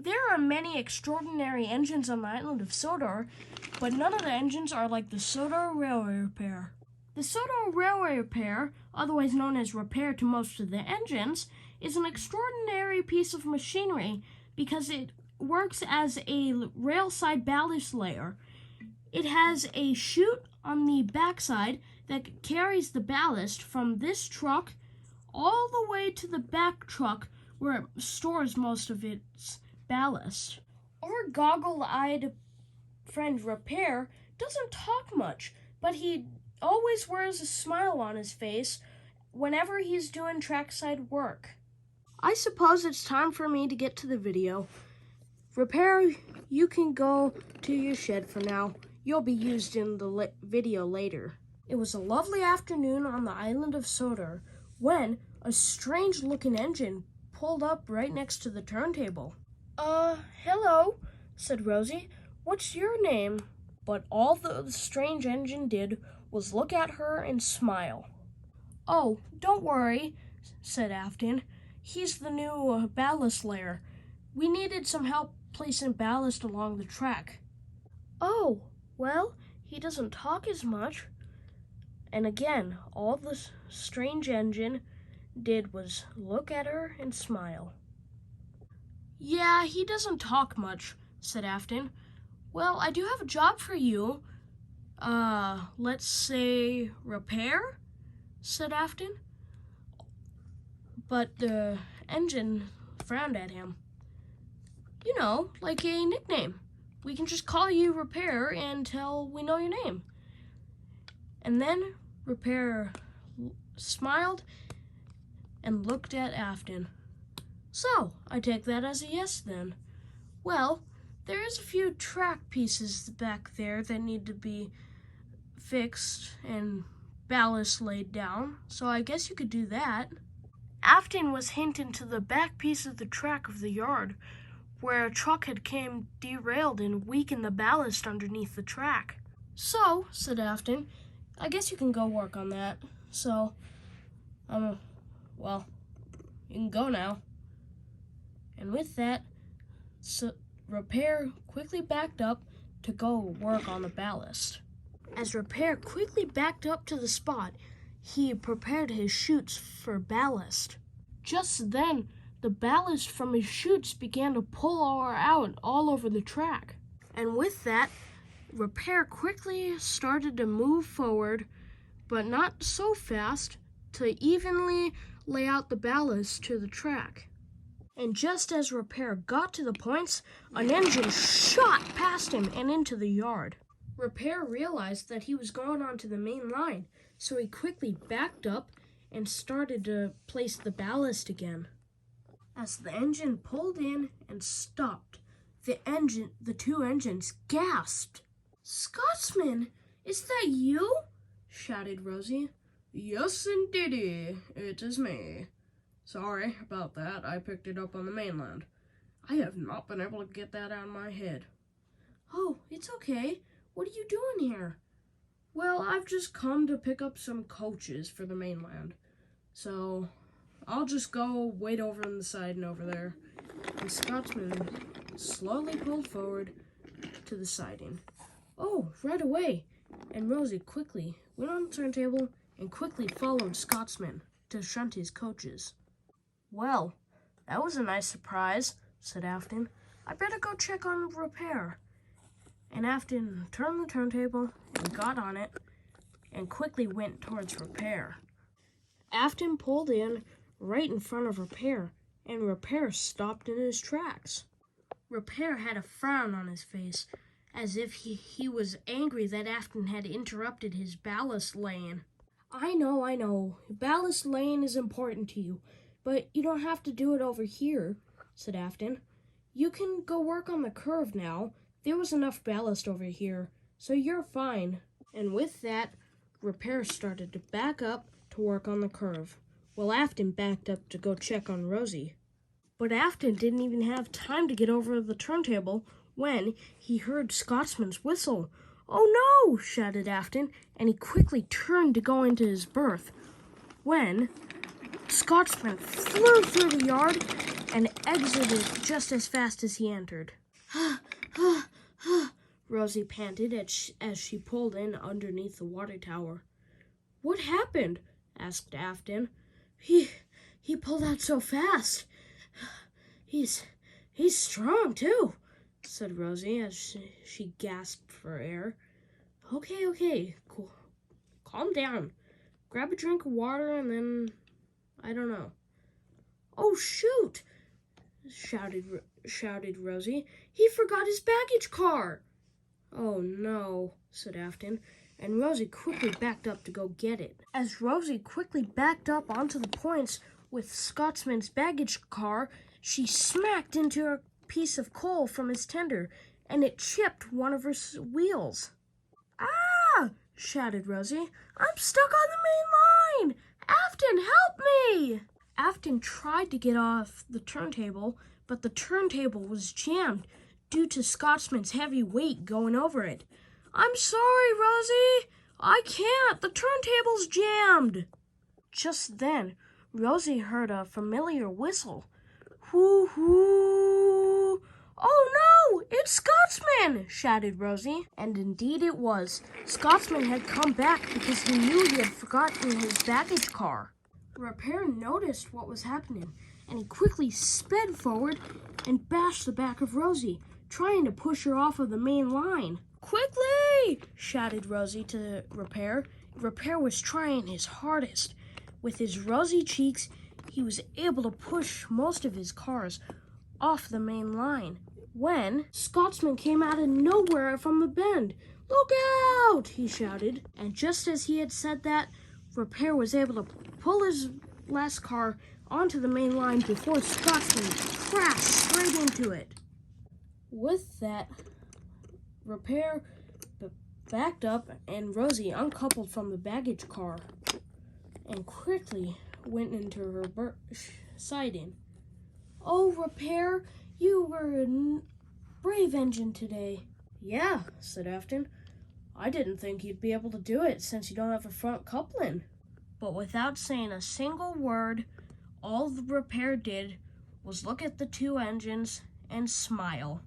There are many extraordinary engines on the island of Sodor, but none of the engines are like the Sodor Railway Repair. The Sodor Railway Repair, otherwise known as repair to most of the engines, is an extraordinary piece of machinery because it works as a railside ballast layer. It has a chute on the backside that carries the ballast from this truck all the way to the back truck where it stores most of its ballast. Our goggle-eyed friend Repair doesn't talk much, but he always wears a smile on his face whenever he's doing trackside work. I suppose it's time for me to get to the video. Repair, you can go to your shed for now. You'll be used in the video later. It was a lovely afternoon on the island of Sodor when a strange-looking engine pulled up right next to the turntable. Hello, said Rosie. What's your name? But all the strange engine did was look at her and smile. Oh, don't worry, said Afton. He's the new ballast layer. We needed some help placing ballast along the track. Oh, well, he doesn't talk as much. And again, all the strange engine did was look at her and smile. Yeah, he doesn't talk much, said Afton. Well, I do have a job for you. Let's say repair, said Afton. But the engine frowned at him. You know, like a nickname. We can just call you Repair until we know your name. And then Repair smiled and looked at Afton. So, I take that as a yes then. Well, there is a few track pieces back there that need to be fixed and ballast laid down, so I guess you could do that. Afton was hinting to the back piece of the track of the yard, where a truck had came derailed and weakened the ballast underneath the track. So, said Afton, I guess you can go work on that. So, well, you can go now. And with that, Repair quickly backed up to go work on the ballast. As Repair quickly backed up to the spot, he prepared his chutes for ballast. Just then, the ballast from his chutes began to pull out all over the track. And with that, Repair quickly started to move forward, but not so fast, to evenly lay out the ballast to the track. And just as Repair got to the points, an engine shot past him and into the yard. Repair realized that he was going onto the main line, so he quickly backed up and started to place the ballast again. As the engine pulled in and stopped, the two engines gasped. Scotsman, is that you? Shouted Rosie. Yes, indeedy, it is me. Sorry about that, I picked it up on the mainland. I have not been able to get that out of my head. Oh, it's okay. What are you doing here? Well, I've just come to pick up some coaches for the mainland. So, I'll just go wait over on the side and over there. The Scotsman slowly pulled forward to the siding. Oh, right away. And Rosie quickly went on the turntable and quickly followed Scotsman to shunt his coaches. Well, that was a nice surprise, said Afton. I better go check on Repair. And Afton turned the turntable and got on it and quickly went towards Repair. Afton pulled in right in front of Repair, and Repair stopped in his tracks. Repair had a frown on his face, as if he was angry that Afton had interrupted his ballast laying. I know. Ballast laying is important to you, but you don't have to do it over here, said Afton. You can go work on the curve now. There was enough ballast over here, so you're fine. And with that, Repair started to back up to work on the curve, while Afton backed up to go check on Rosie. But Afton didn't even have time to get over the turntable when he heard Scotsman's whistle. Oh no, shouted Afton, and he quickly turned to go into his berth, when Scotsman flew through the yard and exited just as fast as he entered. Rosie panted as she pulled in underneath the water tower. "What happened?" asked Afton. He pulled out so fast. He's strong too," said Rosie as she gasped for air. Okay, cool. Calm down. Grab a drink of water and then, I don't know." "Oh, shoot!" shouted Rosie. "He forgot his baggage car." "Oh, no," said Afton, and Rosie quickly backed up to go get it. As Rosie quickly backed up onto the points with Scotsman's baggage car, she smacked into a piece of coal from his tender, and it chipped one of her wheels. "Ah!" shouted Rosie. "I'm stuck on the main line! Afton, help me!" Afton tried to get off the turntable, but the turntable was jammed due to Scotsman's heavy weight going over it. "I'm sorry, Rosie. I can't. The turntable's jammed." Just then, Rosie heard a familiar whistle. "Hoo hoo! Oh no, it's Scotsman!" shouted Rosie. And indeed it was. Scotsman had come back because he knew he had forgotten his baggage car. Repair noticed what was happening, and he quickly sped forward and bashed the back of Rosie, trying to push her off of the main line. "Quickly!" shouted Rosie to Repair. Repair was trying his hardest. With his rosy cheeks, he was able to push most of his cars off the main line. When Scotsman came out of nowhere from the bend. "Look out!" he shouted. And just as he had said that, Repair was able to pull his last car onto the main line before Scotsman crashed straight into it. With that, Repair backed up and Rosie uncoupled from the baggage car and quickly went into her siding. "Oh, Repair, you were a brave engine today." "Yeah," said Afton. "I didn't think you'd be able to do it since you don't have a front coupling." But without saying a single word, all the Repair did was look at the two engines and smile.